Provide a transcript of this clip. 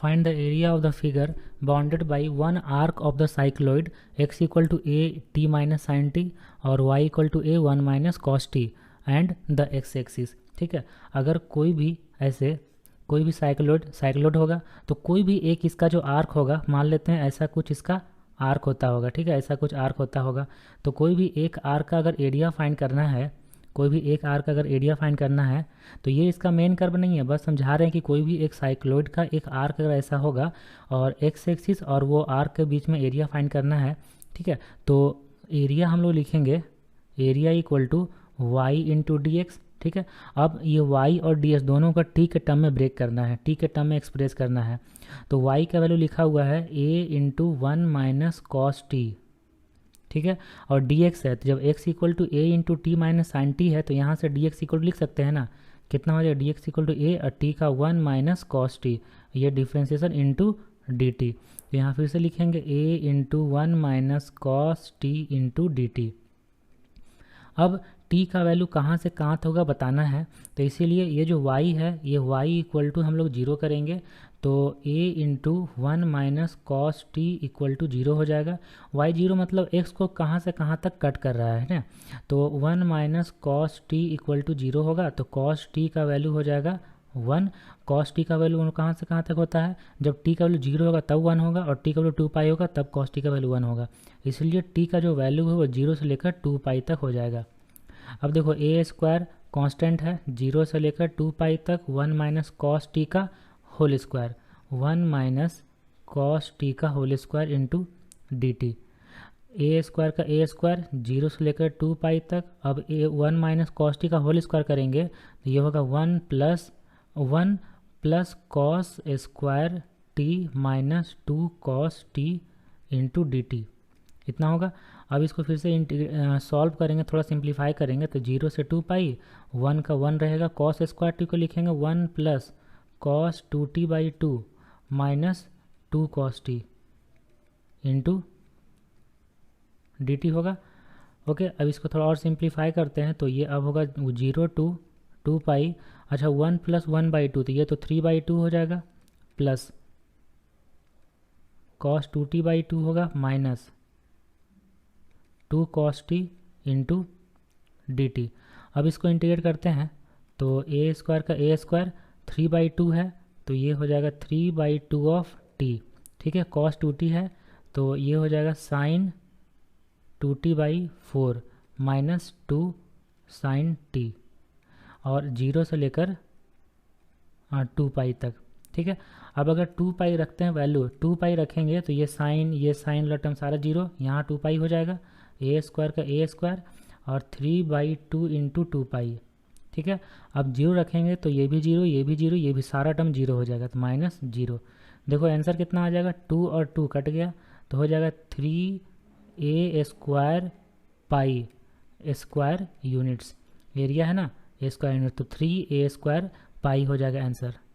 Find the area of the figure bounded by one arc of the cycloid x equal to a t minus sine t और y equal to a one minus cos t and the x axis. ठीक है, अगर कोई भी cycloid होगा तो कोई भी एक इसका जो आर्क होगा, मान लेते हैं ऐसा कुछ इसका आर्क होता होगा। ठीक है, ऐसा कुछ आर्क होता होगा तो कोई भी एक आर्क का अगर एरिया फाइंड करना है, तो ये इसका मेन कर्व नहीं है, बस समझा रहे हैं कि कोई भी एक साइक्लॉइड का एक आर्क अगर ऐसा होगा और एक्स एक्सिस और वो आर्क के बीच में एरिया फाइंड करना है। ठीक है, तो एरिया हम लोग लिखेंगे area equal to y into d x. ठीक है, अब ये y और ds दोनों का t के टर्म में ब्रेक करना है, t के टर्म में एक्सप्रेस करना है। तो y का वैल्यू लिखा हुआ है a into one minus cos t. ठीक है, और dx है, तो जब x equal to a into t minus sine t है तो यहाँ से dx इक्वल टू लिख सकते हैं ना, कितना हो जाएगा dx इक्वल टू ए और t का वन माइनस कॉस टी, ये डिफ्रेंसिएशन इंटू डी टी। तो यहाँ फिर से लिखेंगे a into one minus cos t into d t. अब t का वैल्यू कहाँ से कहाँ तक होगा बताना है, तो इसीलिए ये जो y है ये y इक्वल टू हम लोग जीरो करेंगे, तो a into one minus cos t equal to zero हो जाएगा। y जीरो मतलब x को कहाँ से कहाँ तक कट कर रहा है ना, तो one minus cos t equal to zero होगा, तो कॉस टी का वैल्यू हो जाएगा वन। कॉस टी का वैल्यू कहाँ से कहाँ तक होता है, जब टी का वैल्यू जीरो होगा तब वन होगा और टी का वैल्यू टू पाई होगा तब कॉस टी का वैल्यू वन होगा, इसलिए टी का जो वैल्यू है वो जीरो से लेकर टू पाई तक हो जाएगा। अब देखो ए स्क्वायर कॉन्स्टेंट है, जीरो से लेकर टू पाई तक, वन माइनस कॉस टी का whole square, one minus cos t का whole square into d t. A square का ए स्क्वायर जीरो से लेकर टू पाई तक, अब ए वन माइनस कॉस टी का होल स्क्वायर करेंगे तो ये होगा one plus cos square T minus two cos t into d T, इतना होगा। अब इसको फिर से सॉल्व करेंगे, थोड़ा सिंप्लीफाई करेंगे, तो जीरो से टू पाई, वन का वन रहेगा, कॉस स्क्वायर टी को लिखेंगे one plus cos two t by to minus two cos t into d T होगा। ओके, अब इसको थोड़ा और सिंप्लीफाई करते हैं, तो ये अब होगा जीरो टू टू पाई, अच्छा one plus one by two, तो ये तो थ्री बाई टू हो जाएगा, plus cos two t by two होगा minus two cos t into d t. अब इसको इंटीग्रेट करते हैं, तो ए स्क्वायर का a square three by two है, तो ये हो जाएगा three by two of t. ठीक है, कॉस टू टी है तो ये हो जाएगा sine two t by four minus two sine t, और जीरो से लेकर टू पाई तक। ठीक है, अब अगर टू पाई रखते हैं वैल्यू, टू पाई रखेंगे तो ये साइन वाला टर्म सारा जीरो, यहाँ टू पाई हो जाएगा, ए स्क्वायर का ए स्क्वायर और three by two into two pi. ठीक है, अब जीरो रखेंगे तो ये भी जीरो, ये भी जीरो, ये भी सारा टर्म जीरो हो जाएगा, तो माइनस जीरो। देखो आंसर कितना आ जाएगा, टू और टू कट गया तो हो जाएगा three a square pi square units, area है ना ए स्क्वायर यूनिट, तो थ्री ए स्क्वायर पाई हो जाएगा आंसर।